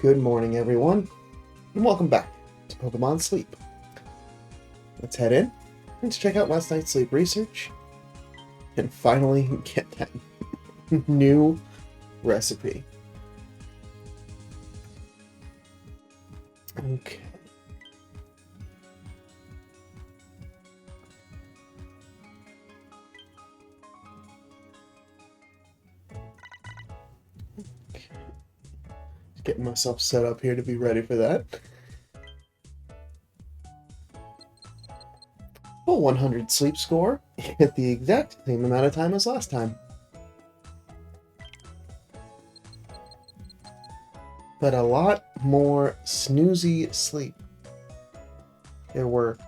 Good morning, everyone, and welcome back to Pokemon Sleep. Let's head in. Let's check out last night's sleep research and finally get that new recipe. Okay. Getting myself set up here to be ready for that. Full 100 sleep score at the exact same amount of time as last time. But a lot more snoozy sleep. There were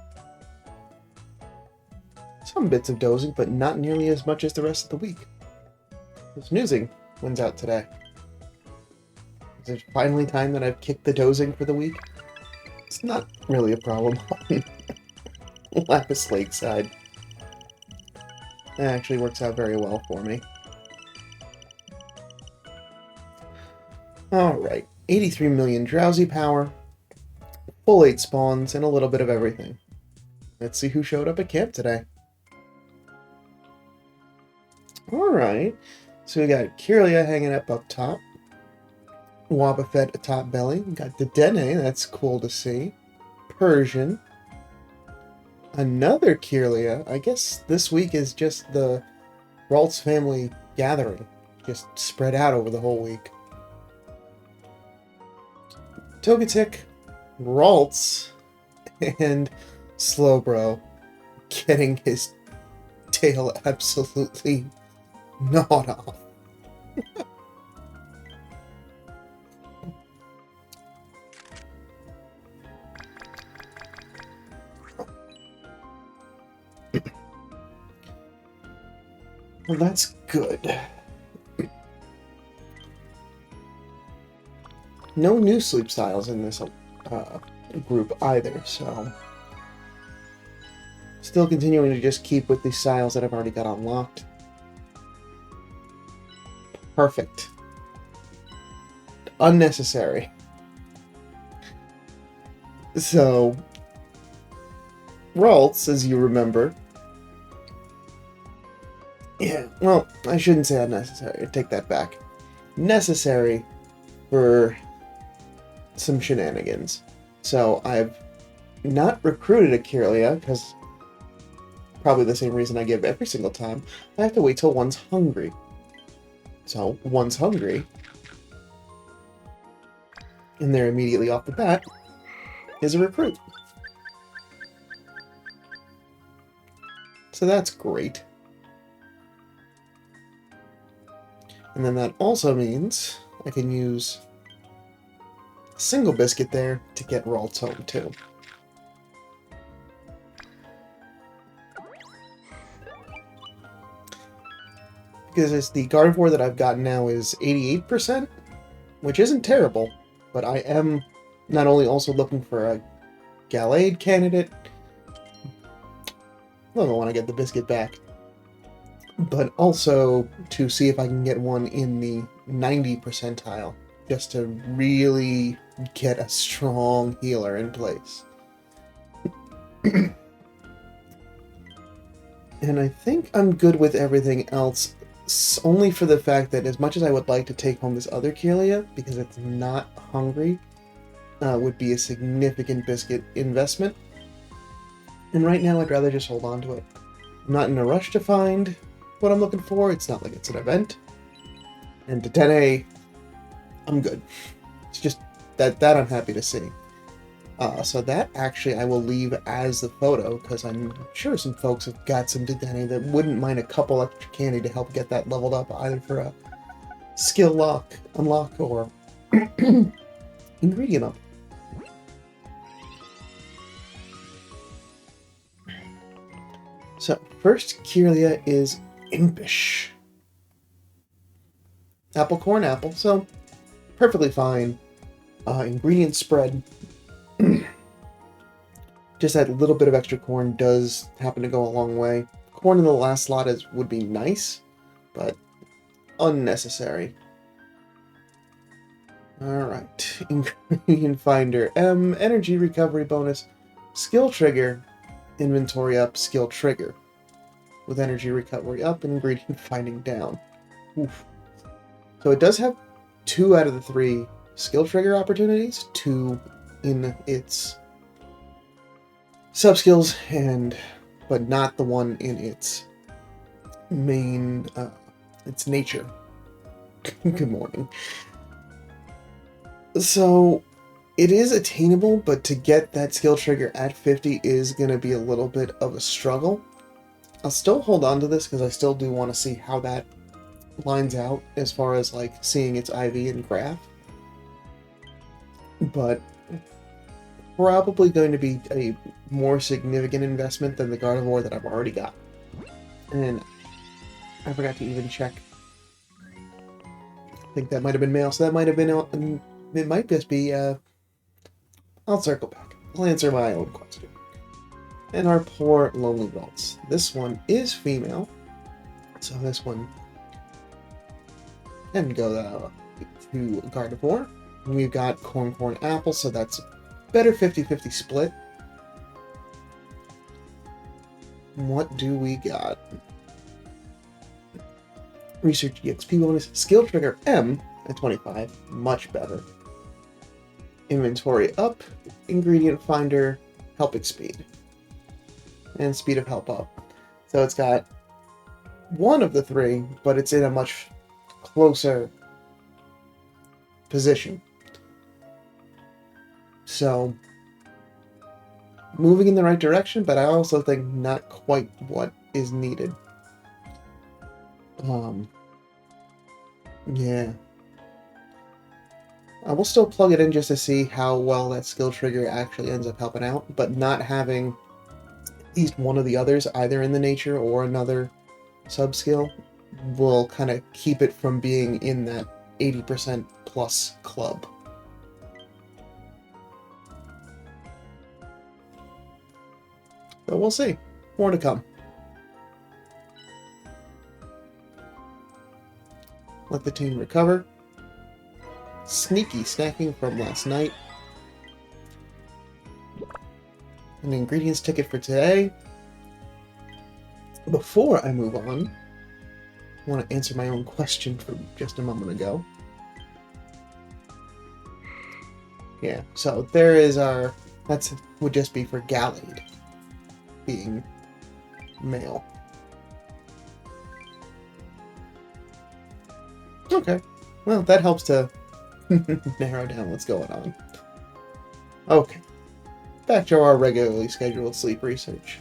some bits of dozing, but not nearly as much as the rest of the week. The snoozing wins out today. Is it finally time that I've kicked the dozing for the week? It's not really a problem on Lapis Lakeside. It actually works out very well for me. Alright, 83 million drowsy power, full 8 spawns, and a little bit of everything. Let's see who showed up at camp today. Alright, so we got Kirlia hanging up top. Wobbuffet atop belly. We got Dedenne, that's cool to see. Persian. Another Kirlia. I guess this week is just the Ralts family gathering. Just spread out over the whole week. Togetic, Ralts, and Slowbro getting his tail absolutely gnawed off. Well, that's good. No new sleep styles in this group either, so... Still continuing to just keep with the styles that I've already got unlocked. Perfect. Unnecessary. So... Ralts, as you remember... Yeah, well, I shouldn't say unnecessary. I take that back. Necessary for some shenanigans. So I've not recruited a Kirlia, because probably the same reason I give every single time. I have to wait till one's hungry. So, one's hungry, and they're immediately off the bat, is a recruit. So that's great. And then that also means I can use a single biscuit there to get Ralts home too. Because the Gardevoir that I've got now is 88%, which isn't terrible, but I am not only also looking for a Gallade candidate, well, I want to get the biscuit back, but also to see if I can get one in the 90 percentile, just to really get a strong healer in place. And I think I'm good with everything else, only for the fact that as much as I would like to take home this other Kirlia, because it's not hungry, would be a significant biscuit investment. And right now I'd rather just hold on to it. I'm not in a rush to find what I'm looking for. It's not like it's an event. And Dedenne, I'm good. It's just that I'm happy to see. So that actually I will leave as the photo, because I'm sure some folks have got some Dedenne that wouldn't mind a couple extra candy to help get that leveled up, either for a skill unlock, or ingredient up. So, first Kirlia is Impish. Apple, corn, apple, so perfectly fine. Ingredient spread. Just that little bit of extra corn does happen to go a long way. Corn in the last slot would be nice, but unnecessary. Alright. Ingredient Finder. M. Energy recovery bonus. Skill trigger. Inventory up. Skill trigger. With energy recovery up and ingredient finding down. Oof. So it does have 2 out of the 3 skill trigger opportunities. 2 in its sub-skills, but not the one in its main, its nature. Good morning. So, it is attainable, but to get that skill trigger at 50 is going to be a little bit of a struggle. I'll still hold on to this because I still do want to see how that lines out as far as like seeing its IV and graph. But probably going to be a more significant investment than the Gardevoir that I've already got. And I forgot to even check. I think that might have been mail, so that might have been... It might just be... I'll circle back. I'll answer my own question. And our poor Lonely Vaults. This one is female. So this one can go to Gardevoir. We've got Corn Apple, so that's a better 50-50 split. What do we got? Research EXP bonus. Skill trigger M at 25. Much better. Inventory up. Ingredient finder. Helping speed. And speed of help up. So it's got 1 of the 3, but it's in a much closer position. So, moving in the right direction, but I also think not quite what is needed. Yeah. I will still plug it in just to see how well that skill trigger actually ends up helping out, but not having at least one of the others, either in the nature or another sub-skill, will kind of keep it from being in that 80% plus club. So we'll see. More to come. Let the team recover. Sneaky snacking from last night. An ingredients ticket for today. Before I move on, I want to answer my own question from just a moment ago. Yeah, so there is our... That would just be for Gallade being male. Okay. Well, that helps to narrow down what's going on. Okay. Back to our regularly scheduled sleep research.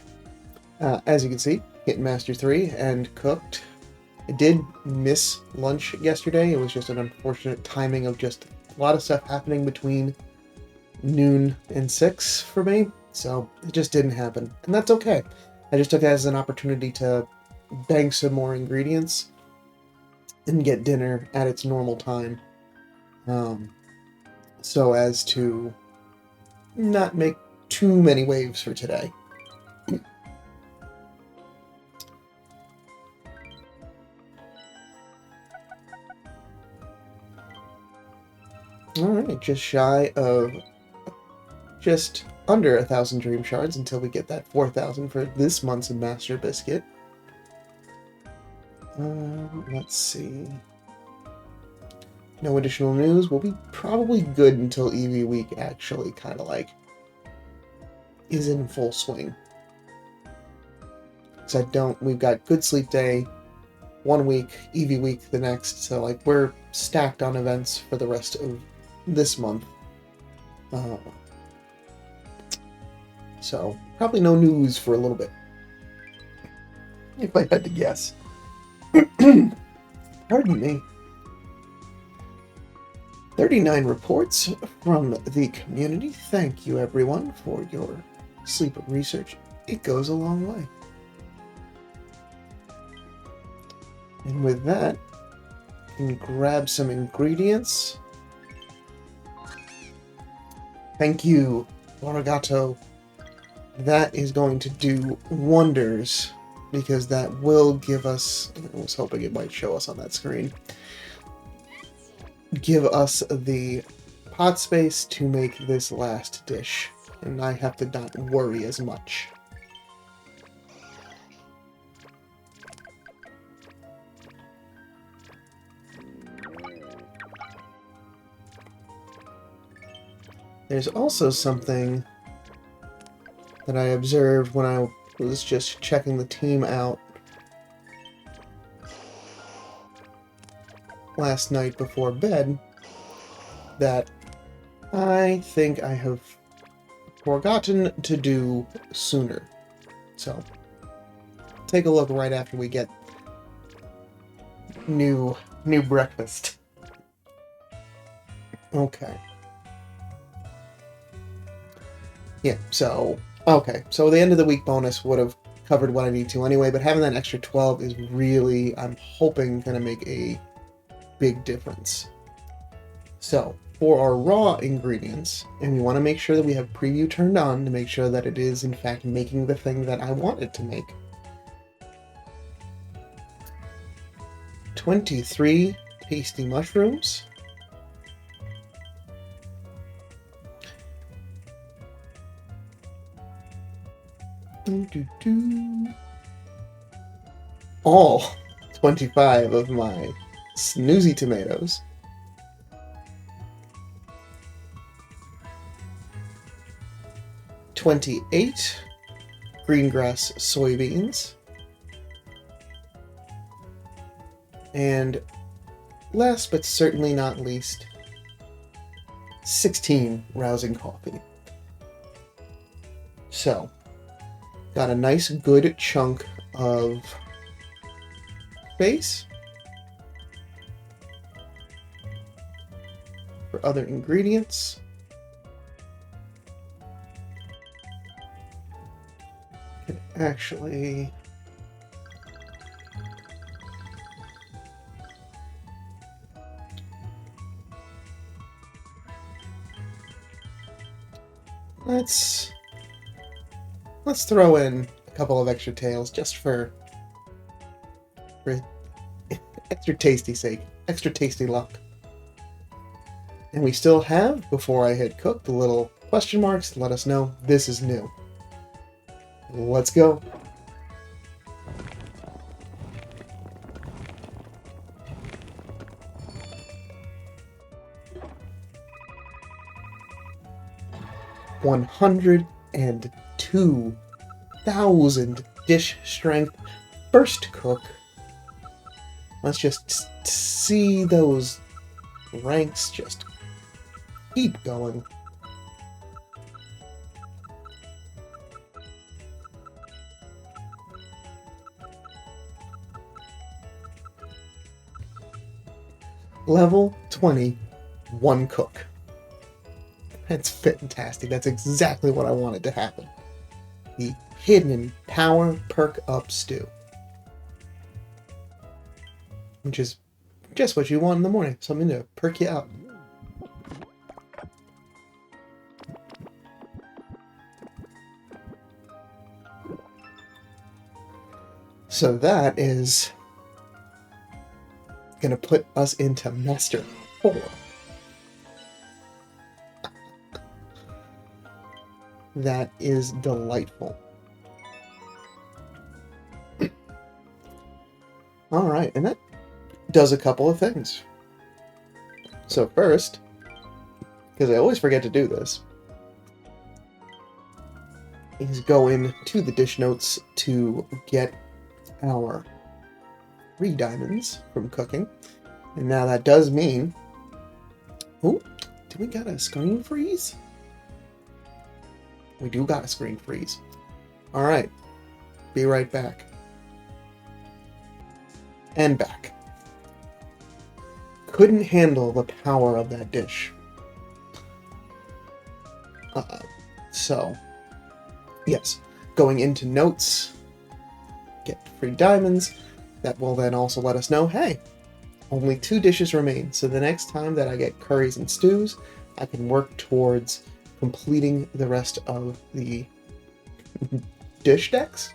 As you can see, hit Master 3 and cooked. I did miss lunch yesterday. It was just an unfortunate timing of just a lot of stuff happening between noon and 6 for me. So it just didn't happen. And that's okay. I just took it as an opportunity to bang some more ingredients and get dinner at its normal time. So as to not make too many waves for today. Alright, just shy of just under 1,000 Dream Shards until we get that 4,000 for this month's Master Biscuit. Let's see. No additional news. We'll be probably good until EV Week actually kind of like is in full swing. Because we've got Good Sleep Day 1 week, EV Week the next, so like we're stacked on events for the rest of this month. So probably no news for a little bit, if I had to guess. Pardon me. 39 reports from the community. Thank you, everyone, for your sleep research. It goes a long way. And with that, I can grab some ingredients. Thank you, Arigato. That is going to do wonders, because that will give us... I was hoping it might show us on that screen. Give us the pot space to make this last dish, and I have to not worry as much. There's also something that I observed when I was just checking the team out last night before bed that I think I have forgotten to do sooner. So, take a look right after we get new breakfast. Okay. Yeah, so, okay. So the end of the week bonus would have covered what I need to anyway, but having that extra 12 is really, I'm hoping, going to make a big difference. So, for our raw ingredients, and we want to make sure that we have preview turned on to make sure that it is, in fact, making the thing that I want it to make. 23 tasty mushrooms. All 25 of my snoozy tomatoes. 28 green grass soybeans. And last but certainly not least, 16 rousing coffee. So, got a nice good chunk of space for other ingredients. Could actually let's throw in a couple of extra tails just for extra tasty sake, extra tasty luck. And we still have, before I hit cook, the little question marks to let us know this is new. Let's go. $102,000 dish strength first cook. Let's just see those ranks just keep going. Level 20, one cook. That's fantastic. That's exactly what I wanted to happen. The hidden power perk up stew. Which is just what you want in the morning. Something to perk you up. So that is going to put us into Master 4. That is delightful. Alright, and that does a couple of things. So first, because I always forget to do this, is go into the dish notes to get our 3 diamonds from cooking. And now that does mean... Oh, do we got a screen freeze? We do got a screen freeze. Alright, be right back. And back. Couldn't handle the power of that dish. So, yes, going into notes, get 3 diamonds. That will then also let us know, hey, only 2 dishes remain. So the next time that I get curries and stews, I can work towards completing the rest of the dish decks.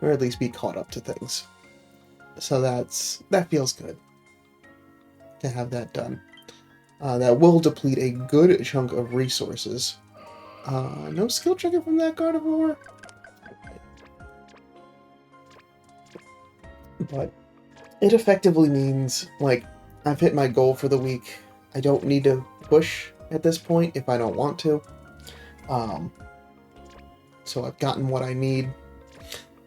Or at least be caught up to things. So that feels good. to have that done. That will deplete a good chunk of resources. No skill trigger from that carnivore? But it effectively means, like, I've hit my goal for the week. I don't need to push at this point if I don't want to. So I've gotten what I need,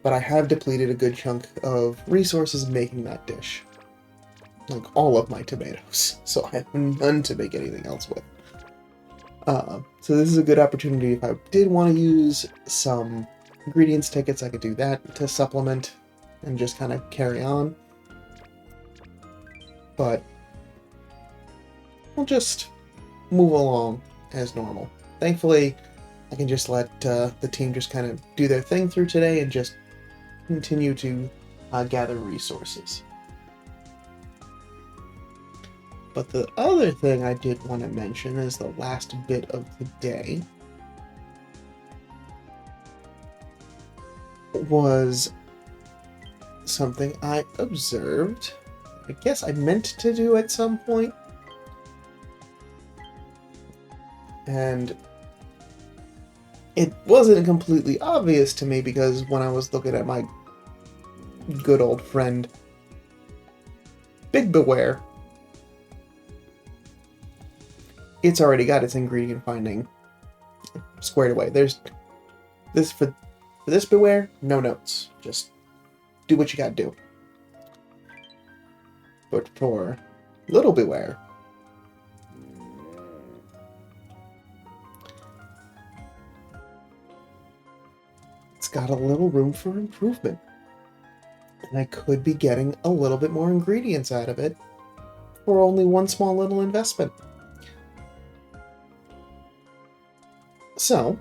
but I have depleted a good chunk of resources making that dish. Like, all of my tomatoes. So I have none to make anything else with. So this is a good opportunity. If I did want to use some ingredients tickets, I could do that to supplement and just kind of carry on. But we'll just move along as normal. Thankfully, I can just let the team just kind of do their thing through today and just continue to gather resources. But the other thing I did want to mention is the last bit of the day was something I observed. I guess I meant to do at some point. And it wasn't completely obvious to me because when I was looking at my good old friend Big Beware, it's already got its ingredient finding squared away. There's this for this Beware, no notes. Just do what you gotta do. But for Little Beware, it's got a little room for improvement. And I could be getting a little bit more ingredients out of it for only one small little investment. So,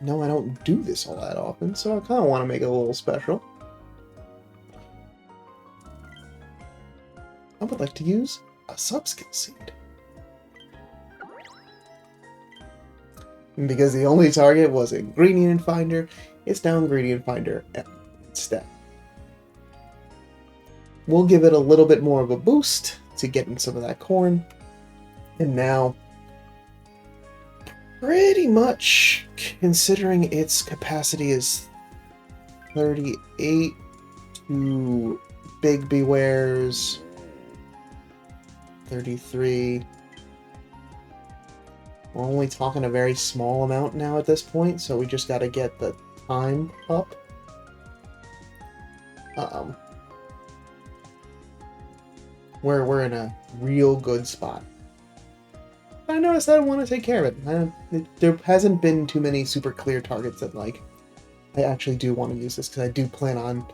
no, I don't do this all that often, so I kind of want to make it a little special. I would like to use a subskill seed. And because the only target was Ingredient Finder, it's now Ingredient Finder instead. We'll give it a little bit more of a boost to get in some of that corn. And now, pretty much, considering its capacity is 38 to Big Beware's 33. We're only talking a very small amount now at this point, so we just got to get the time up. We're in a real good spot. I noticed that I want to take care of it. There hasn't been too many super clear targets that, like, I actually do want to use this, because I do plan on,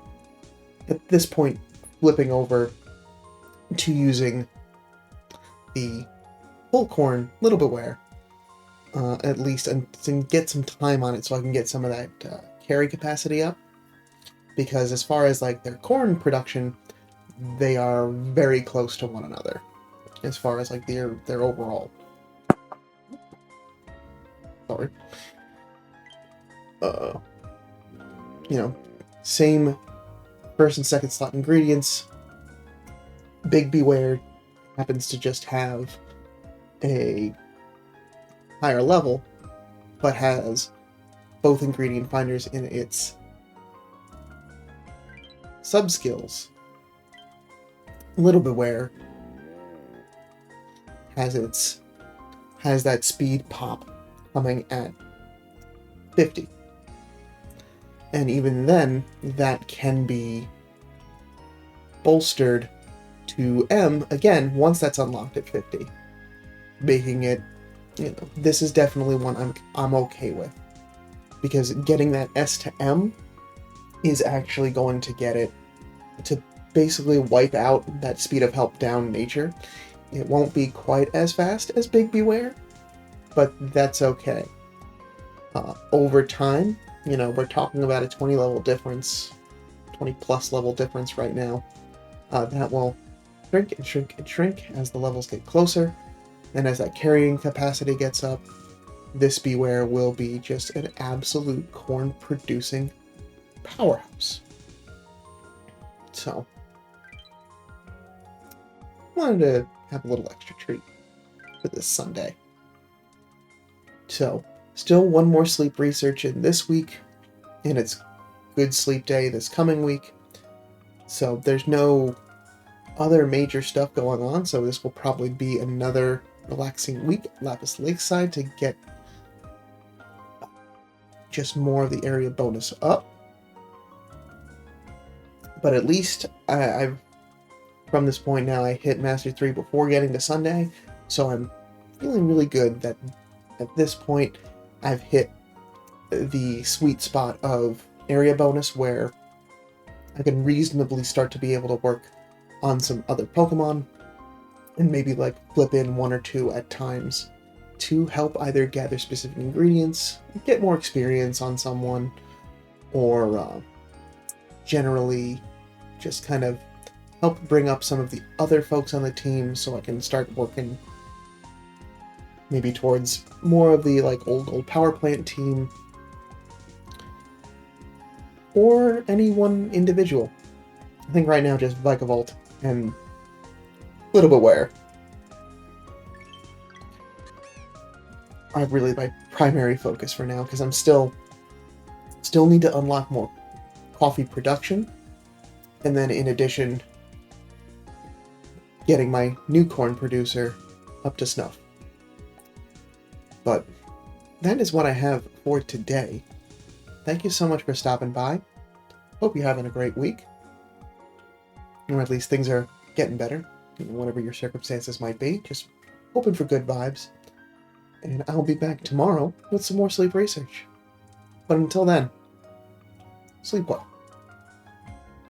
at this point, flipping over to using the whole corn, Little Beware, at least, and get some time on it so I can get some of that carry capacity up. Because as far as, like, their corn production, they are very close to one another. As far as, like, their overall. Sorry. You know, same first and second slot ingredients. Big Beware happens to just have a higher level, but has both ingredient finders in its sub-skills. Little Beware has that speed pop coming at 50. And even then, that can be bolstered to M again once that's unlocked at 50. Making it, you know, this is definitely one I'm okay with. Because getting that S to M is actually going to get it to basically wipe out that speed of help down nature. It won't be quite as fast as Big Beware, but that's okay. Over time, you know, we're talking about a 20 level difference, 20 plus level difference right now. That will shrink and shrink and shrink as the levels get closer, and as that carrying capacity gets up, this Beware will be just an absolute corn producing powerhouse. So, wanted to have a little extra treat for this Sunday. So, still one more sleep research in this week, and it's good sleep day this coming week. So there's no other major stuff going on, so this will probably be another relaxing week at Lapis Lakeside to get just more of the area bonus up. But at least I've from this point now, I hit Master 3 before getting to Sunday, so I'm feeling really good that at this point I've hit the sweet spot of area bonus where I can reasonably start to be able to work on some other Pokemon and maybe like flip in one or two at times to help either gather specific ingredients, get more experience on someone, or generally just kind of help bring up some of the other folks on the team so I can start working maybe towards more of the like old power plant team, or any one individual. I think right now just Vikavolt and a little bit Ware are really my primary focus for now, because I'm still need to unlock more coffee production, and then in addition getting my new corn producer up to snuff. But that is what I have for today. Thank you so much for stopping by. Hope you're having a great week. Or at least things are getting better, whatever your circumstances might be. Just hoping for good vibes. And I'll be back tomorrow with some more sleep research. But until then, sleep well.